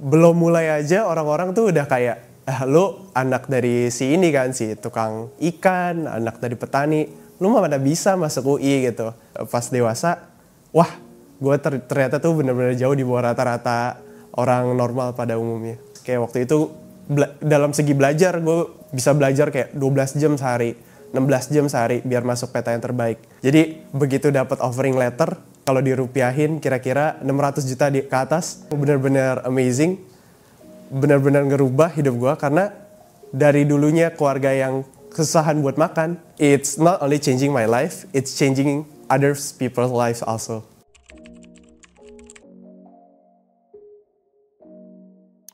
Belum mulai aja orang-orang tuh udah kayak, lu anak dari si ini kan, si tukang ikan, anak dari petani, lu mah mana bisa masuk UI gitu. Pas dewasa, wah gue ternyata tuh bener-bener jauh di bawah rata-rata orang normal pada umumnya. Kayak waktu itu dalam segi belajar, gue bisa belajar kayak 12 jam sehari, 16 jam sehari biar masuk PTN terbaik. Jadi begitu dapat offering letter, kalau dirupiahin kira-kira 600 juta ke atas, bener-bener amazing, bener-bener ngerubah hidup gue karena dari dulunya keluarga yang kesusahan buat makan, it's not only changing my life, it's changing other people's lives also.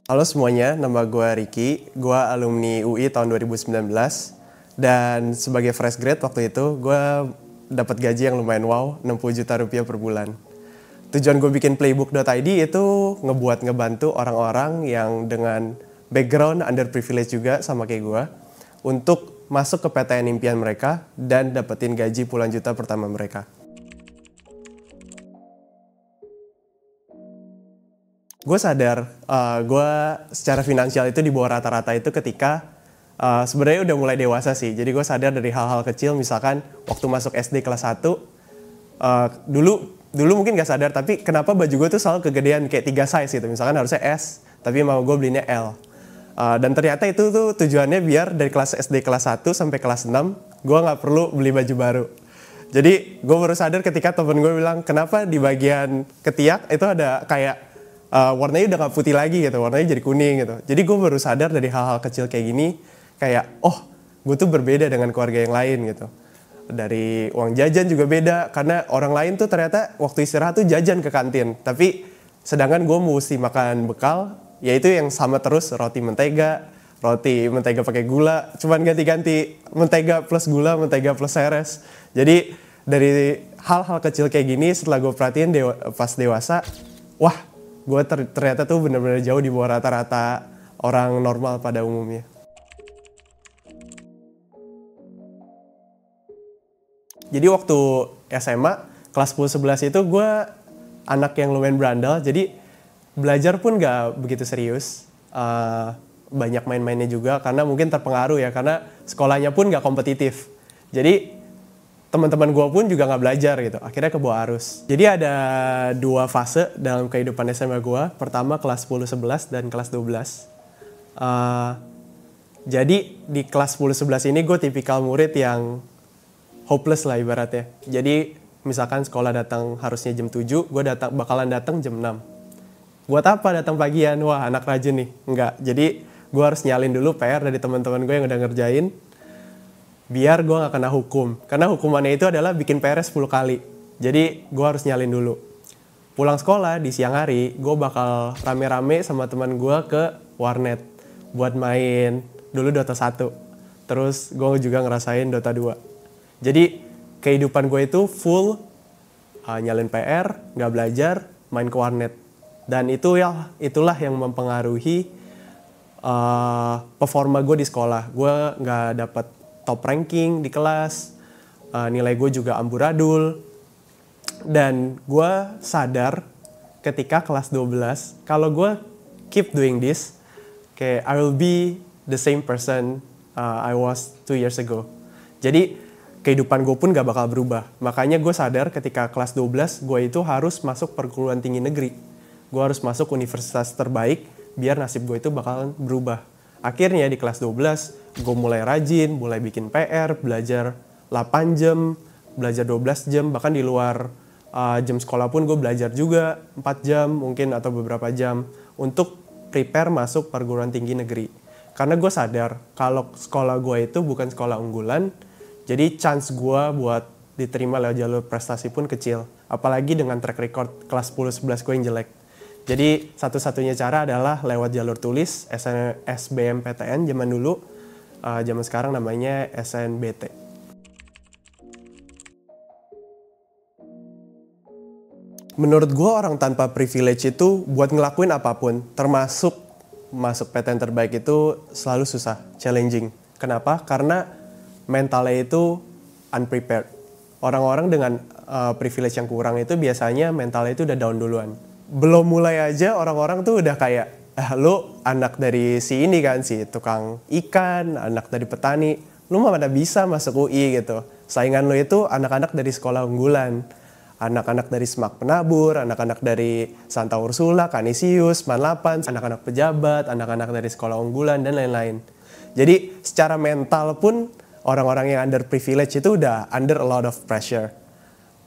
Halo semuanya, nama gue Ricky, gue alumni UI tahun 2019 dan sebagai fresh grade waktu itu gue dapat gaji yang lumayan wow, 60 juta rupiah per bulan. Tujuan gue bikin playbook.id itu ngebantu orang-orang yang dengan background underprivileged juga sama kayak gue untuk masuk ke PTN impian mereka dan dapetin gaji puluhan juta pertama mereka. Gue sadar, gue secara finansial itu di bawah rata-rata itu ketika sebenarnya udah mulai dewasa sih. Jadi gue sadar dari hal-hal kecil, misalkan waktu masuk SD kelas 1, dulu mungkin gak sadar, tapi kenapa baju gue tuh selalu kegedean kayak 3 size gitu. Misalkan harusnya S, tapi mau gue belinya L. Dan ternyata itu tuh tujuannya biar dari kelas SD kelas 1 sampai kelas 6, gue gak perlu beli baju baru. Jadi gue baru sadar ketika temen gue bilang, kenapa di bagian ketiak itu ada kayak warnanya udah gak putih lagi gitu, warnanya jadi kuning gitu. Jadi gue baru sadar dari hal-hal kecil kayak gini, kayak gue tuh berbeda dengan keluarga yang lain gitu. Dari uang jajan juga beda, karena orang lain tuh ternyata waktu istirahat tuh jajan ke kantin. Tapi sedangkan gue mesti makan bekal, yaitu yang sama terus, roti mentega pakai gula, cuman ganti-ganti mentega plus gula, mentega plus seres. Jadi dari hal-hal kecil kayak gini setelah gue perhatiin pas dewasa, wah gue ternyata tuh bener-bener jauh di bawah rata-rata orang normal pada umumnya. Jadi waktu SMA, kelas 10-11 itu gue anak yang lumayan berandal, jadi belajar pun gak begitu serius. Banyak main-mainnya juga, karena mungkin terpengaruh ya, karena sekolahnya pun gak kompetitif. Jadi teman-teman gue pun juga nggak belajar gitu, akhirnya kebawa arus. Jadi ada 2 fase dalam kehidupan SMA gue. Pertama kelas 10-11 dan kelas 12. Jadi di kelas 10-11 ini gue tipikal murid yang hopeless lah ibaratnya. Jadi misalkan sekolah datang harusnya jam 7, gue bakalan datang jam 6. Buat apa datang pagian? Wah anak rajin nih. Enggak, jadi gue harus nyalin dulu PR dari teman-teman gue yang udah ngerjain, biar gue gak kena hukum. Karena hukumannya itu adalah bikin PR 10 kali. Jadi gue harus nyalin dulu. Pulang sekolah di siang hari, gue bakal rame-rame sama teman gue ke warnet. Buat main dulu Dota 1. Terus gue juga ngerasain Dota 2. Jadi kehidupan gue itu full nyalin PR, gak belajar, main ke warnet. Dan itulah yang mempengaruhi performa gue di sekolah. Gue gak dapet top ranking di kelas, nilai gue juga amburadul. Dan gue sadar ketika kelas 12, kalau gue keep doing this, kayak I will be the same person I was 2 years ago. Jadi kehidupan gue pun gak bakal berubah. Makanya gue sadar ketika kelas 12, gue itu harus masuk perguruan tinggi negeri. Gue harus masuk universitas terbaik, biar nasib gue itu bakalan berubah. Akhirnya di kelas 12, gue mulai rajin, mulai bikin PR, belajar 8 jam, belajar 12 jam, bahkan di luar jam sekolah pun gue belajar juga 4 jam mungkin atau beberapa jam untuk prepare masuk perguruan tinggi negeri. Karena gue sadar kalau sekolah gue itu bukan sekolah unggulan, jadi chance gue buat diterima lewat jalur prestasi pun kecil. Apalagi dengan track record kelas 10-11 gue yang jelek. Jadi satu-satunya cara adalah lewat jalur tulis SBMPTN zaman dulu, zaman sekarang namanya SNBT. Menurut gue orang tanpa privilege itu buat ngelakuin apapun, termasuk masuk PTN terbaik itu selalu susah, challenging. Kenapa? Karena mentalnya itu unprepared. Orang-orang dengan privilege yang kurang itu biasanya mentalnya itu udah down duluan. Belum mulai aja orang-orang tuh udah kayak, lu anak dari si ini kan, si tukang ikan, anak dari petani, lu mah mana bisa masuk UI gitu. Saingan lu itu anak-anak dari sekolah unggulan, anak-anak dari Semak Penabur, anak-anak dari Santa Ursula, Canisius, Manlapan, anak-anak pejabat, anak-anak dari sekolah unggulan, dan lain-lain. Jadi secara mental pun orang-orang yang underprivileged itu udah under a lot of pressure.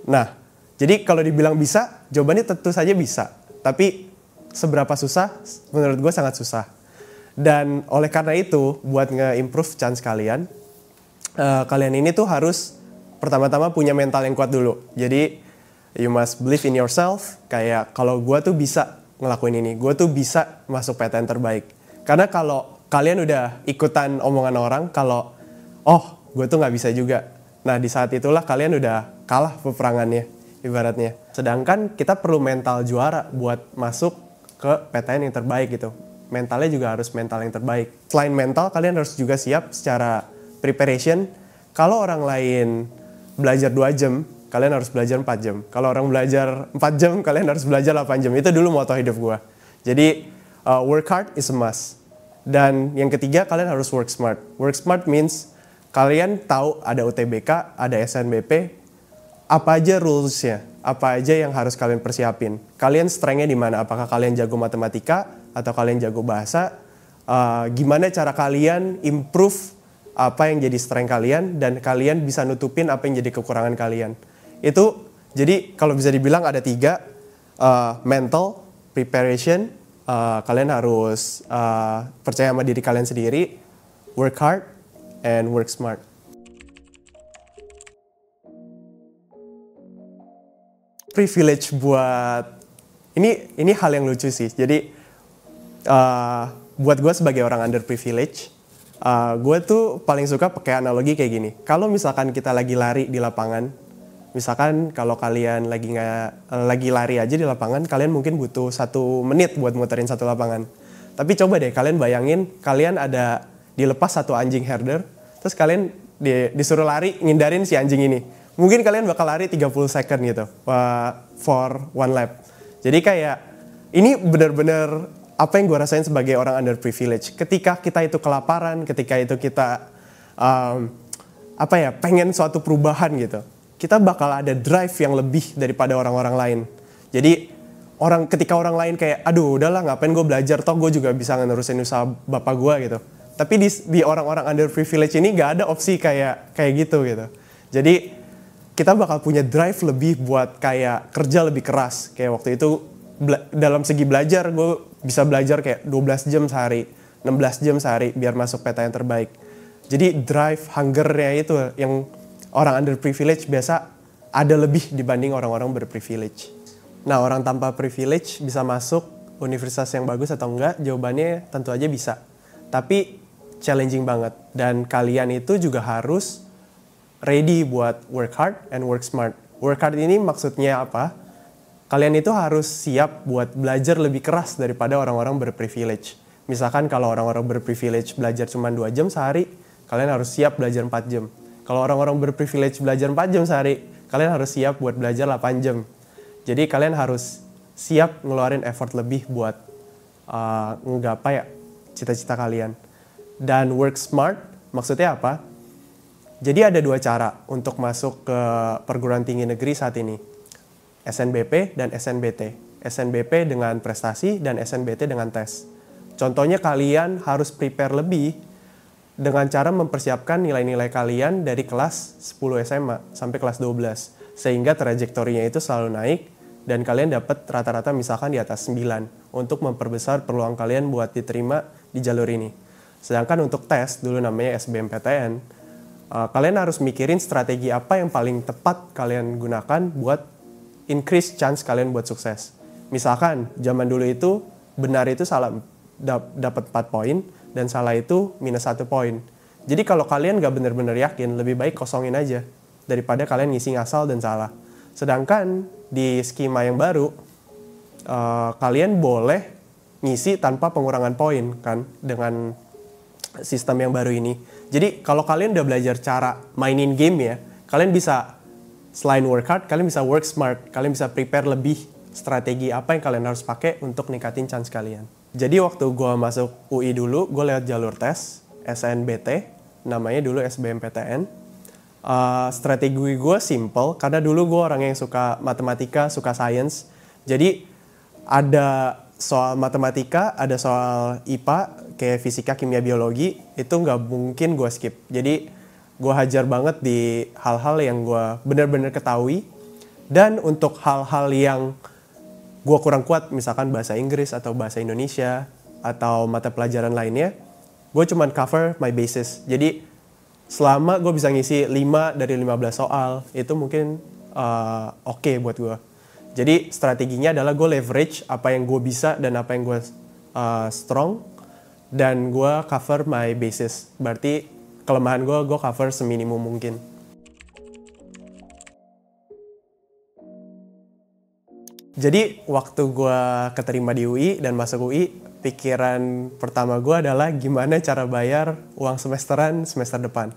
Nah, jadi kalau dibilang bisa, jawabannya tentu saja bisa. Tapi seberapa susah? Menurut gue sangat susah. Dan oleh karena itu, buat nge-improve chance kalian, kalian ini tuh harus pertama-tama punya mental yang kuat dulu. Jadi, you must believe in yourself. Kayak kalau gue tuh bisa ngelakuin ini, gue tuh bisa masuk PTN terbaik. Karena kalau kalian udah ikutan omongan orang, kalau, oh gue tuh gak bisa juga. Nah di saat itulah kalian udah kalah peperangannya, ibaratnya. Sedangkan kita perlu mental juara buat masuk ke PTN yang terbaik gitu. Mentalnya juga harus mental yang terbaik. Selain mental, kalian harus juga siap secara preparation. Kalau orang lain belajar 2 jam, kalian harus belajar 4 jam. Kalau orang belajar 4 jam, kalian harus belajar 8 jam. Itu dulu moto hidup gue. Jadi, work hard is a must. Dan yang ketiga, kalian harus work smart. Work smart means kalian tahu ada UTBK, ada SNBP, apa aja rules-nya, apa aja yang harus kalian persiapin. Kalian strength-nya di mana? Apakah kalian jago matematika atau kalian jago bahasa? Gimana cara kalian improve apa yang jadi strength kalian dan kalian bisa nutupin apa yang jadi kekurangan kalian. Itu jadi kalau bisa dibilang ada 3, mental, preparation, kalian harus percaya sama diri kalian sendiri, work hard, and work smart. Privilege buat ini hal yang lucu sih. Jadi buat gue sebagai orang underprivileged, gue tuh paling suka pakai analogi kayak gini. Kalau misalkan kita lagi lari di lapangan, misalkan kalau kalian lagi lari aja di lapangan, kalian mungkin butuh 1 menit buat muterin 1 lapangan. Tapi coba deh kalian bayangin, kalian ada dilepas 1 anjing herder, terus kalian disuruh lari ngindarin si anjing ini. Mungkin kalian bakal lari 30 second gitu, for 1 lap. Jadi kayak, ini benar-benar apa yang gue rasain sebagai orang underprivileged. Ketika kita itu kelaparan, ketika itu kita, pengen suatu perubahan gitu, kita bakal ada drive yang lebih daripada orang-orang lain. Jadi, ketika orang lain kayak, aduh udahlah ngapain gue belajar, toh gue juga bisa nerusin usaha bapak gue gitu. Tapi di orang-orang underprivileged ini gak ada opsi kayak gitu. Jadi kita bakal punya drive lebih buat kayak kerja lebih keras. Kayak waktu itu dalam segi belajar gue bisa belajar kayak 12 jam sehari, 16 jam sehari biar masuk PTN terbaik. Jadi drive, hungernya itu yang orang underprivileged biasa ada lebih dibanding orang-orang berprivilege. Nah orang tanpa privilege bisa masuk universitas yang bagus atau enggak? Jawabannya tentu aja bisa. Tapi challenging banget. Dan kalian itu juga harus ready buat work hard and work smart. Work hard ini maksudnya apa? Kalian itu harus siap buat belajar lebih keras daripada orang-orang berprivilege. Misalkan kalau orang-orang berprivilege belajar cuma 2 jam sehari, kalian harus siap belajar 4 jam. Kalau orang-orang berprivilege belajar 4 jam sehari, kalian harus siap buat belajar 8 jam. Jadi kalian harus siap ngeluarin effort lebih buat nggapai cita-cita kalian. Dan work smart maksudnya apa? Jadi ada 2 cara untuk masuk ke perguruan tinggi negeri saat ini. SNBP dan SNBT. SNBP dengan prestasi dan SNBT dengan tes. Contohnya kalian harus prepare lebih dengan cara mempersiapkan nilai-nilai kalian dari kelas 10 SMA sampai kelas 12. Sehingga trajektorinya itu selalu naik dan kalian dapat rata-rata misalkan di atas 9 untuk memperbesar peluang kalian buat diterima di jalur ini. Sedangkan untuk tes, dulu namanya SBMPTN, kalian harus mikirin strategi apa yang paling tepat kalian gunakan buat increase chance kalian buat sukses. Misalkan zaman dulu itu benar itu salah dapat 4 poin dan salah itu minus 1 poin. Jadi kalau kalian gak benar-benar yakin, lebih baik kosongin aja daripada kalian ngisi ngasal dan salah. Sedangkan di skema yang baru, kalian boleh ngisi tanpa pengurangan poin kan dengan sistem yang baru ini. Jadi kalau kalian udah belajar cara mainin game ya, kalian bisa selain work hard, kalian bisa work smart. Kalian bisa prepare lebih strategi apa yang kalian harus pakai untuk ningkatin chance kalian. Jadi waktu gue masuk UI dulu, gue lewat jalur tes SNBT, namanya dulu SBMPTN. Strategi gue simple, karena dulu gue orang yang suka matematika, suka science. Jadi ada soal matematika, ada soal IPA, kayak fisika, kimia, biologi, itu nggak mungkin gue skip. Jadi gue hajar banget di hal-hal yang gue benar-benar ketahui. Dan untuk hal-hal yang gue kurang kuat, misalkan bahasa Inggris atau bahasa Indonesia, atau mata pelajaran lainnya, gue cuman cover my basis. Jadi selama gue bisa ngisi 5 dari 15 soal, itu mungkin oke buat gue. Jadi strateginya adalah gue leverage apa yang gue bisa dan apa yang gue strong, dan gue cover my basis. Berarti kelemahan gue cover seminimum mungkin. Jadi waktu gue keterima di UI dan masuk UI, pikiran pertama gue adalah gimana cara bayar uang semesteran semester depan.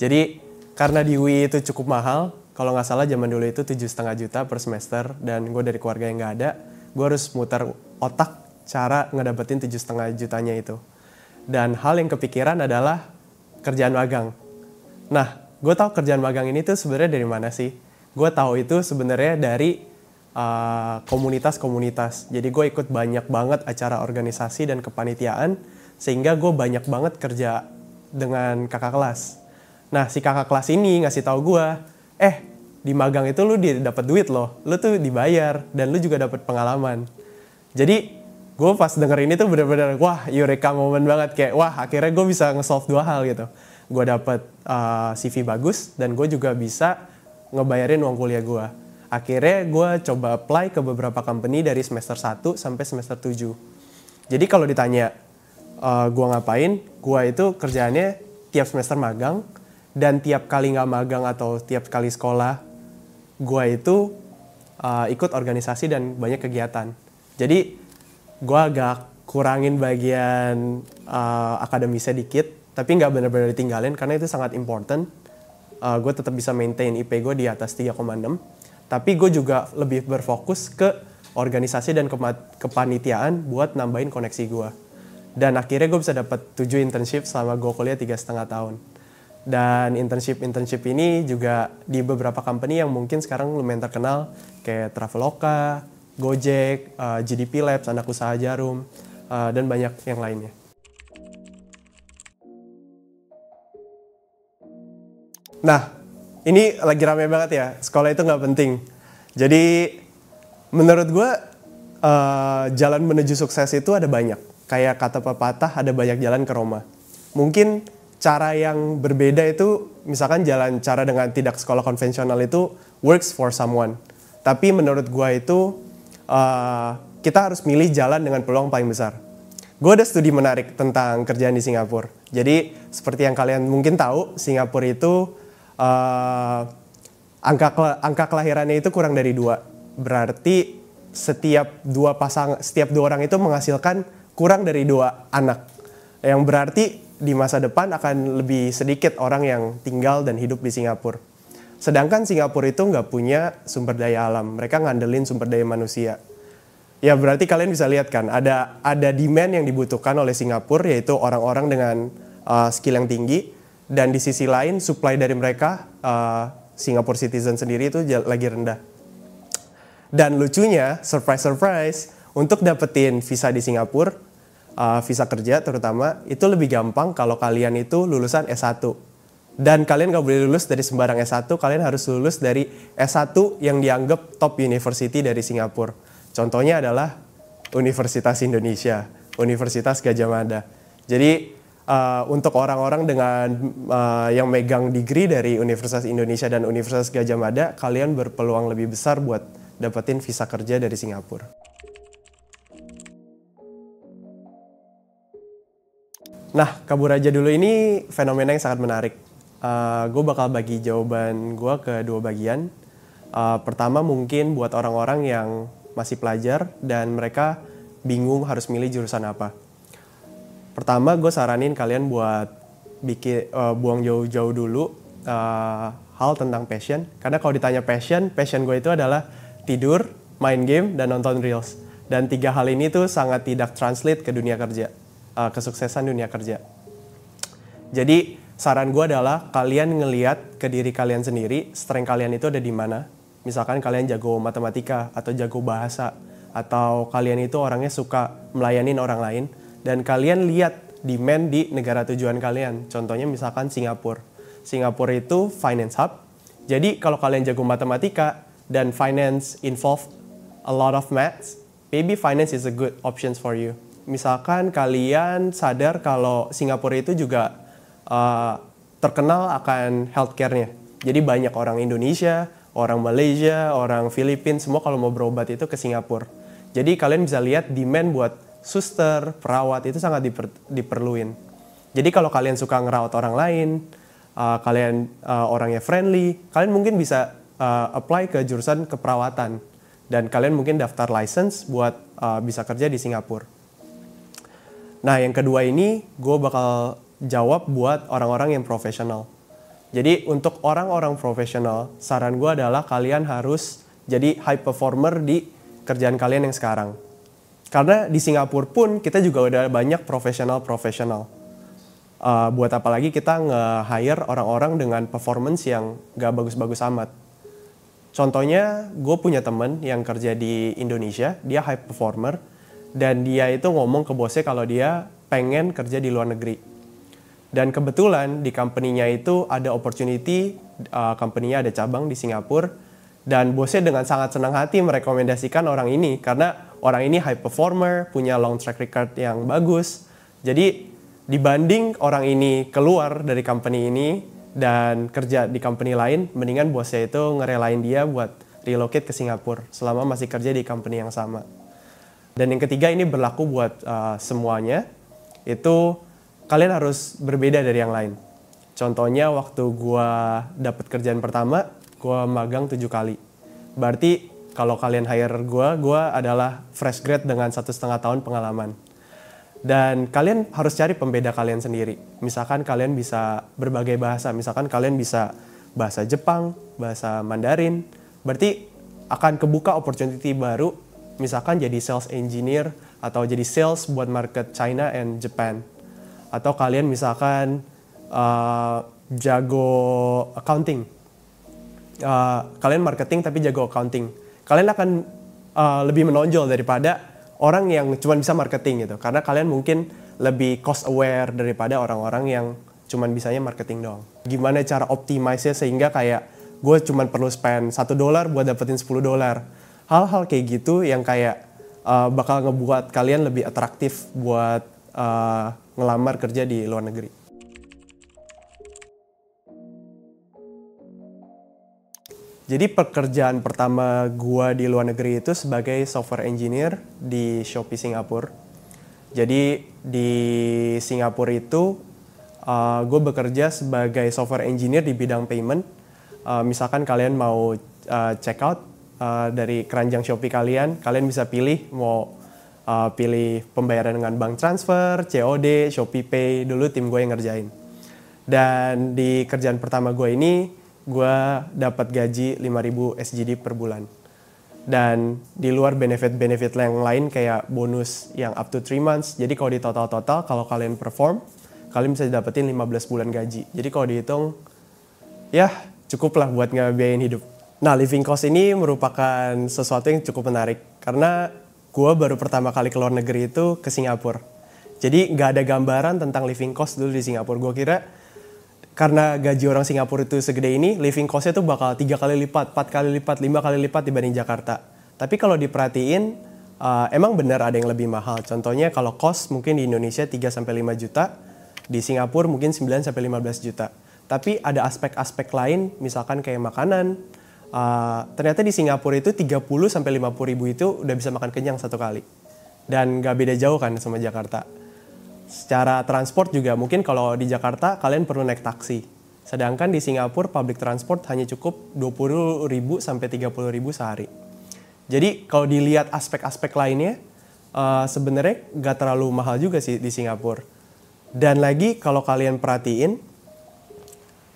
Jadi karena di UI itu cukup mahal, kalau nggak salah zaman dulu itu 7,5 juta per semester, dan gue dari keluarga yang nggak ada, gue harus muter otak cara ngedapetin 7,5 jutanya itu. Dan hal yang kepikiran adalah kerjaan magang. Nah, gue tahu kerjaan magang ini tuh sebenarnya dari mana sih? Gue tahu itu sebenarnya dari komunitas-komunitas. Jadi gue ikut banyak banget acara organisasi dan kepanitiaan, sehingga gue banyak banget kerja dengan kakak kelas. Nah, si kakak kelas ini ngasih tahu gue, di magang itu lu dapat duit loh, lu tuh dibayar, dan lu juga dapat pengalaman. Jadi gue pas denger ini tuh bener-bener, wah eureka moment banget, kayak wah akhirnya gue bisa nge-solve 2 hal gitu. Gue dapet CV bagus, dan gue juga bisa ngebayarin uang kuliah gue. Akhirnya gue coba apply ke beberapa company dari semester 1 sampai semester 7. Jadi kalau ditanya gue ngapain, gue itu kerjaannya tiap semester magang, dan tiap kali nggak magang atau tiap kali sekolah, gue itu ikut organisasi dan banyak kegiatan. Jadi gue agak kurangin bagian akademisnya dikit, tapi nggak benar-benar ditinggalin karena itu sangat important. Gue tetap bisa maintain IP gue di atas 3,6, tapi gue juga lebih berfokus ke organisasi dan kepanitiaan buat nambahin koneksi gue. Dan akhirnya gue bisa dapat 7 internship selama gue kuliah 3,5 tahun. Dan internship ini juga di beberapa company yang mungkin sekarang lumayan terkenal, kayak Traveloka, Gojek, GDP Labs, Anak Usaha Jarum, dan banyak yang lainnya. Nah, ini lagi rame banget ya, sekolah itu nggak penting. Jadi menurut gue jalan menuju sukses itu ada banyak. Kayak kata pepatah, ada banyak jalan ke Roma. Mungkin cara yang berbeda itu, misalkan cara dengan tidak sekolah konvensional itu works for someone. Tapi menurut gue itu kita harus milih jalan dengan peluang paling besar. Gue ada studi menarik tentang kerjaan di Singapura. Jadi seperti yang kalian mungkin tahu, Singapura itu angka kelahirannya itu kurang dari 2. Berarti setiap 2 orang itu menghasilkan kurang dari 2 anak. Yang berarti di masa depan akan lebih sedikit orang yang tinggal dan hidup di Singapura. Sedangkan Singapura itu nggak punya sumber daya alam, mereka ngandelin sumber daya manusia. Ya berarti kalian bisa lihat kan, ada demand yang dibutuhkan oleh Singapura, yaitu orang-orang dengan skill yang tinggi, dan di sisi lain supply dari mereka, Singapore citizen sendiri itu lagi rendah. Dan lucunya, surprise, untuk dapetin visa di Singapura, visa kerja terutama, itu lebih gampang kalau kalian itu lulusan S1. Dan kalian gak boleh lulus dari sembarang S1, kalian harus lulus dari S1 yang dianggap top university dari Singapura. Contohnya adalah Universitas Indonesia, Universitas Gadjah Mada. Jadi untuk orang-orang dengan yang megang degree dari Universitas Indonesia dan Universitas Gadjah Mada, kalian berpeluang lebih besar buat dapetin visa kerja dari Singapura. Nah, kabur aja dulu ini fenomena yang sangat menarik. Gue bakal bagi jawaban gue ke 2 bagian. Pertama mungkin buat orang-orang yang masih pelajar dan mereka bingung harus milih jurusan apa. Pertama gue saranin kalian buat buang jauh-jauh dulu hal tentang passion. Karena kalau ditanya passion gue itu adalah tidur, main game, dan nonton reels. Dan 3 hal ini tuh sangat tidak translate ke dunia kerja, kesuksesan dunia kerja. Jadi saran gue adalah kalian ngeliat ke diri kalian sendiri, strength kalian itu ada di mana. Misalkan kalian jago matematika atau jago bahasa, atau kalian itu orangnya suka melayanin orang lain, dan kalian lihat demand di negara tujuan kalian. Contohnya misalkan Singapura. Singapura itu finance hub. Jadi kalau kalian jago matematika dan finance involve a lot of maths, maybe finance is a good options for you. Misalkan kalian sadar kalau Singapura itu juga terkenal akan healthcare-nya. Jadi banyak orang Indonesia, orang Malaysia, orang Filipina, semua kalau mau berobat itu ke Singapura. Jadi kalian bisa lihat demand buat suster, perawat itu sangat diperluin. Jadi kalau kalian suka ngerawat orang lain, kalian orangnya friendly, kalian mungkin bisa apply ke jurusan keperawatan. Dan kalian mungkin daftar license buat bisa kerja di Singapura. Nah yang kedua ini gue bakal jawab buat orang-orang yang profesional. Jadi untuk orang-orang profesional, saran gue adalah kalian harus jadi high performer di kerjaan kalian yang sekarang. Karena di Singapura pun kita juga udah banyak profesional. Buat apa lagi kita nge-hire orang-orang dengan performance yang gak bagus-bagus amat. Contohnya, gue punya temen yang kerja di Indonesia, dia high performer, dan dia itu ngomong ke bosnya kalau dia pengen kerja di luar negeri. Dan kebetulan di company-nya itu ada opportunity, company-nya ada cabang di Singapura, dan bosnya dengan sangat senang hati merekomendasikan orang ini, karena orang ini high performer, punya long track record yang bagus. Jadi dibanding orang ini keluar dari company ini dan kerja di company lain, mendingan bosnya itu ngerelain dia buat relocate ke Singapura selama masih kerja di company yang sama. Dan yang ketiga ini berlaku buat semuanya, itu kalian harus berbeda dari yang lain. Contohnya waktu gue dapet kerjaan pertama, gue magang 7 kali. Berarti kalau kalian hire gue adalah fresh grad dengan 1,5 tahun pengalaman. Dan kalian harus cari pembeda kalian sendiri. Misalkan kalian bisa berbagai bahasa, misalkan kalian bisa bahasa Jepang, bahasa Mandarin, berarti akan kebuka opportunity baru, misalkan jadi sales engineer, atau jadi sales buat market China and Japan. Atau kalian misalkan jago accounting, kalian marketing tapi jago accounting. Kalian akan lebih menonjol daripada orang yang cuma bisa marketing gitu. Karena kalian mungkin lebih cost aware daripada orang-orang yang cuma bisanya marketing doang. Gimana cara optimize-nya sehingga kayak gue cuma perlu spend $1 buat dapetin $10. Hal-hal kayak gitu yang kayak bakal ngebuat kalian lebih atraktif buat ngelamar kerja di luar negeri. Jadi pekerjaan pertama gue di luar negeri itu sebagai software engineer di Shopee Singapura. Jadi di Singapura itu gue bekerja sebagai software engineer di bidang payment. Misalkan kalian mau check out dari keranjang Shopee kalian bisa pilih mau pilih pembayaran dengan bank transfer, COD, Shopee Pay, dulu tim gue yang ngerjain. Dan di kerjaan pertama gue ini, gue dapat gaji 5.000 SGD per bulan. Dan di luar benefit-benefit yang lain kayak bonus yang up to 3 months. Jadi kalau di total-total, kalau kalian perform, kalian bisa dapetin 15 bulan gaji. Jadi kalau dihitung, ya cukup lah buat ngebiayain hidup. Nah, living cost ini merupakan sesuatu yang cukup menarik. Karena gue baru pertama kali ke luar negeri itu ke Singapura. Jadi nggak ada gambaran tentang living cost dulu di Singapura. Gue kira karena gaji orang Singapura itu segede ini, living cost-nya tuh bakal 3 kali lipat, 4 kali lipat, 5 kali lipat dibanding Jakarta. Tapi kalau diperhatiin, emang benar ada yang lebih mahal. Contohnya kalau cost mungkin di Indonesia 3-5 juta, di Singapura mungkin 9-15 juta. Tapi ada aspek-aspek lain, misalkan kayak makanan. Ternyata di Singapura itu 30-50 ribu itu udah bisa makan kenyang 1 kali. Dan nggak beda jauh kan sama Jakarta. Secara transport juga mungkin kalau di Jakarta kalian perlu naik taksi. Sedangkan di Singapura public transport hanya cukup 20.000 sampai 30.000 sehari. Jadi kalau dilihat aspek-aspek lainnya sebenarnya nggak terlalu mahal juga sih di Singapura. Dan lagi kalau kalian perhatiin,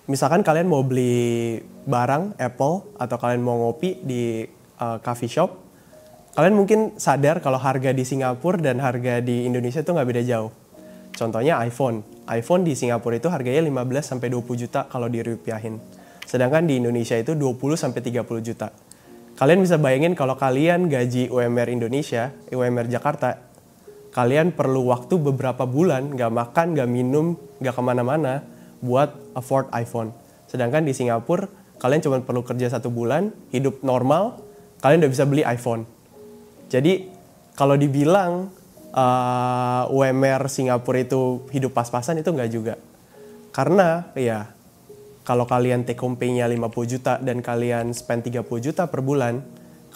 misalkan kalian mau beli barang Apple atau kalian mau ngopi di coffee shop, Kalian mungkin sadar kalau harga di Singapura dan harga di Indonesia tuh nggak beda jauh. Contohnya iPhone. iPhone di Singapura itu harganya 15-20 juta kalau dirupiahin. Sedangkan di Indonesia itu 20-30 juta. Kalian bisa bayangin kalau kalian gaji UMR Indonesia, UMR Jakarta, kalian perlu waktu beberapa bulan, nggak makan, nggak minum, nggak kemana-mana buat afford iPhone. Sedangkan di Singapura, kalian cuma perlu kerja 1 bulan, hidup normal, kalian udah bisa beli iPhone. Jadi kalau dibilang UMR Singapura itu hidup pas-pasan itu nggak juga. Karena ya kalau kalian take home pay-nya 50 juta dan kalian spend 30 juta per bulan,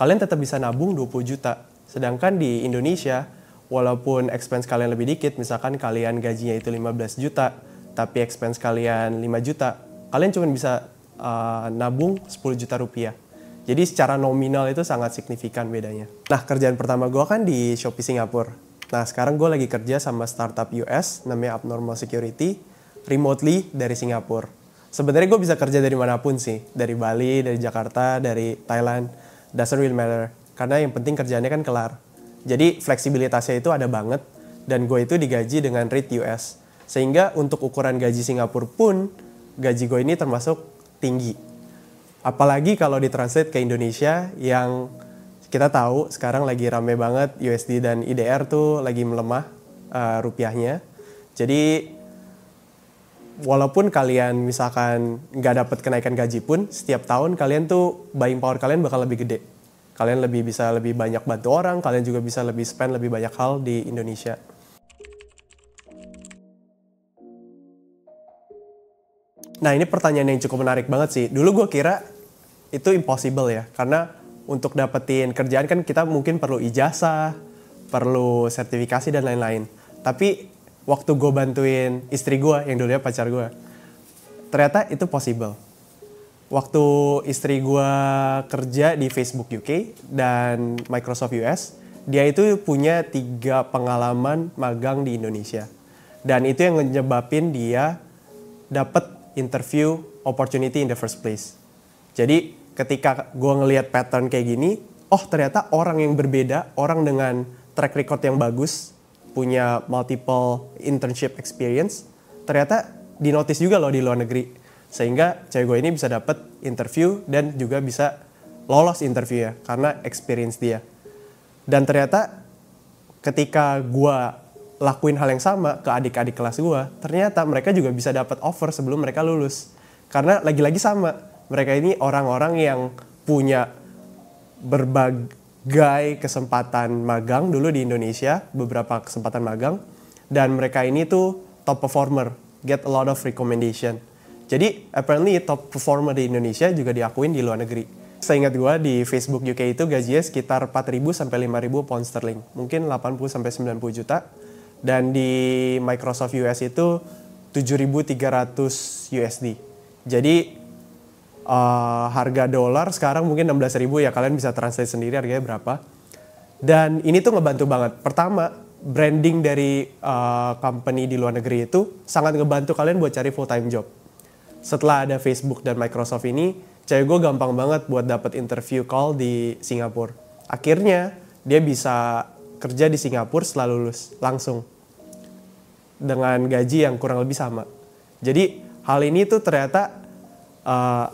kalian tetap bisa nabung 20 juta. Sedangkan di Indonesia, walaupun expense kalian lebih dikit, misalkan kalian gajinya itu 15 juta, tapi expense kalian 5 juta, kalian cuma bisa nabung 10 juta rupiah. Jadi secara nominal itu sangat signifikan bedanya. Nah, kerjaan pertama gue kan di Shopee Singapura. Nah, sekarang gue lagi kerja sama startup US, namanya Abnormal Security, remotely dari Singapura. Sebenarnya gue bisa kerja dari manapun sih. Dari Bali, dari Jakarta, dari Thailand. Doesn't really matter. Karena yang penting kerjaannya kan kelar. Jadi fleksibilitasnya itu ada banget. Dan gue itu digaji dengan rate US. Sehingga untuk ukuran gaji Singapura pun, gaji gue ini termasuk tinggi. Apalagi kalau ditranslate ke Indonesia yang kita tahu sekarang lagi rame banget USD dan IDR tuh lagi melemah rupiahnya. Jadi walaupun kalian misalkan nggak dapat kenaikan gaji pun, setiap tahun kalian tuh buying power kalian bakal lebih gede. Kalian bisa lebih banyak bantu orang, kalian juga bisa lebih spend lebih banyak hal di Indonesia. Nah, ini pertanyaan yang cukup menarik banget sih. Dulu gue kira itu impossible ya, karena untuk dapetin kerjaan kan kita mungkin perlu ijazah, perlu sertifikasi dan lain-lain. Tapi waktu gue bantuin istri gue, yang dulunya pacar gue, ternyata itu possible. Waktu istri gue kerja di Facebook UK dan Microsoft US, dia itu punya 3 pengalaman magang di Indonesia. Dan itu yang nyebabin dia dapat interview opportunity in the first place. Jadi ketika gue ngelihat pattern kayak gini, oh ternyata orang yang berbeda, orang dengan track record yang bagus, punya multiple internship experience, ternyata dinotis juga loh di luar negeri. Sehingga cewek gue ini bisa dapat interview dan juga bisa lolos interview ya, karena experience dia. Dan ternyata ketika gue lakuin hal yang sama ke adik-adik kelas gue, ternyata mereka juga bisa dapat offer sebelum mereka lulus. Karena lagi-lagi sama, mereka ini orang-orang yang punya berbagai kesempatan magang dulu di Indonesia, beberapa kesempatan magang, dan mereka ini tuh top performer, get a lot of recommendation. Jadi apparently top performer di Indonesia juga diakuin di luar negeri. Seingat gue di Facebook UK itu gajinya sekitar 4.000 sampai 5.000 pound sterling, mungkin 80 sampai 90 juta. Dan di Microsoft US itu 7.300 USD. Jadi harga dolar sekarang mungkin 16.000 ya, kalian bisa translate sendiri harganya berapa. Dan ini tuh ngebantu banget. Pertama, branding dari company di luar negeri itu sangat ngebantu kalian buat cari full time job. Setelah ada Facebook dan Microsoft ini, cewek gue gampang banget buat dapat interview call di Singapura. Akhirnya dia bisa kerja di Singapura setelah lulus langsung dengan gaji yang kurang lebih sama. Jadi hal ini tuh ternyata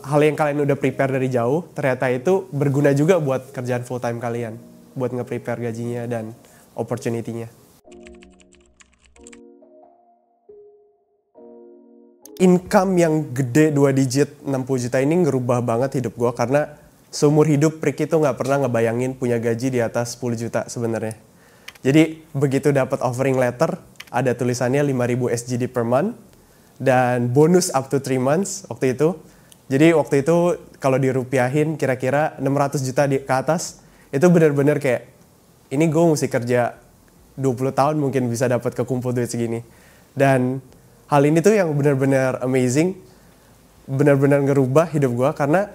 hal yang kalian udah prepare dari jauh, ternyata itu berguna juga buat kerjaan full time kalian, buat nge-prepare gajinya dan opportunity-nya. Income yang gede 2 digit 60 juta ini ngerubah banget hidup gue, karena seumur hidup Ricky tuh nggak pernah ngebayangin punya gaji di atas 10 juta sebenarnya. Jadi begitu dapat offering letter, ada tulisannya 5.000 SGD per month dan bonus up to 3 months waktu itu. Jadi waktu itu kalau dirupiahin kira-kira 600 juta ke atas, itu benar-benar kayak ini gue mesti kerja 20 tahun mungkin bisa dapat kekumpul duit segini. Dan hal ini tuh yang benar-benar amazing, benar-benar ngerubah hidup gue, karena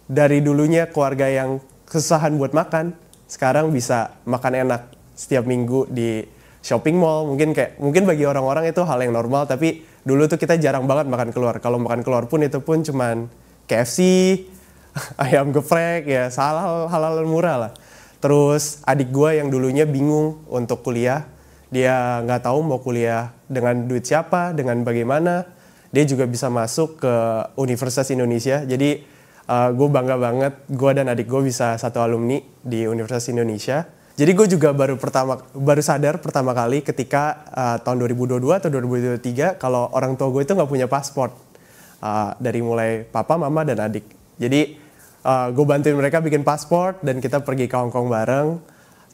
dari dulunya keluarga yang kesusahan buat makan, sekarang bisa makan enak setiap minggu di shopping mall. Mungkin bagi orang-orang itu hal yang normal, tapi dulu tuh kita jarang banget makan keluar. Kalau makan keluar pun itu pun cuman KFC, ayam geprek, ya halal murah lah. Terus adik gue yang dulunya bingung untuk kuliah, dia nggak tahu mau kuliah dengan duit siapa, dengan bagaimana, dia juga bisa masuk ke Universitas Indonesia. Jadi gue bangga banget, gue dan adik gue bisa satu alumni di Universitas Indonesia. Jadi gue juga baru sadar pertama kali ketika tahun 2022 atau 2023 kalau orang tua gue itu nggak punya paspor. Dari mulai papa, mama, dan adik. Jadi gue bantuin mereka bikin paspor dan kita pergi ke Hong Kong bareng.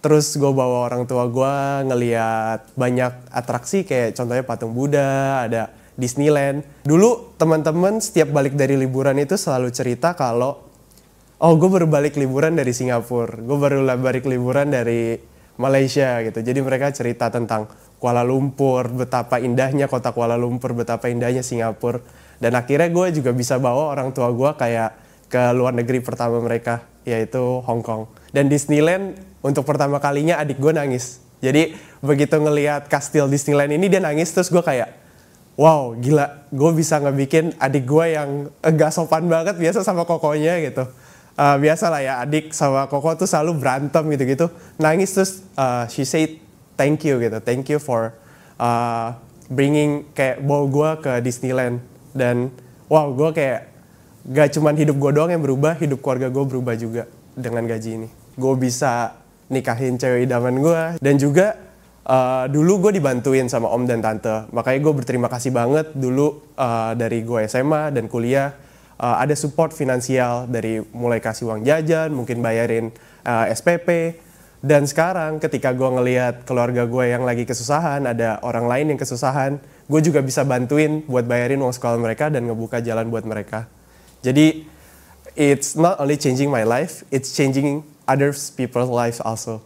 Terus gue bawa orang tua gue ngeliat banyak atraksi kayak contohnya Patung Buddha, ada Disneyland. Dulu teman-teman setiap balik dari liburan itu selalu cerita kalau gue baru balik liburan dari Singapura, gue baru balik liburan dari Malaysia gitu. Jadi mereka cerita tentang Kuala Lumpur, betapa indahnya kota Kuala Lumpur, betapa indahnya Singapura. Dan akhirnya gue juga bisa bawa orang tua gue kayak ke luar negeri pertama mereka, yaitu Hong Kong. Dan Disneyland untuk pertama kalinya adik gue nangis. Jadi begitu ngelihat kastil Disneyland ini dia nangis, terus gue kayak, wow gila, gue bisa ngebikin adik gue yang gak sopan banget biasa sama kokonya gitu. Biasa lah ya, adik sama koko tuh selalu berantem gitu-gitu. Nangis terus she said thank you gitu. Thank you for bringing, kayak bawa gue ke Disneyland. Dan wow, gue kayak gak cuman hidup gue doang yang berubah, hidup keluarga gue berubah juga dengan gaji ini. Gue bisa nikahin cewek idaman gue. Dan juga dulu gue dibantuin sama om dan tante. Makanya gue berterima kasih banget dulu dari gue SMA dan kuliah. Ada support finansial dari mulai kasih uang jajan, mungkin bayarin SPP. Dan sekarang ketika gue ngelihat keluarga gue yang lagi kesusahan, ada orang lain yang kesusahan, gue juga bisa bantuin buat bayarin uang sekolah mereka dan ngebuka jalan buat mereka. Jadi it's not only changing my life, it's changing other people's lives also.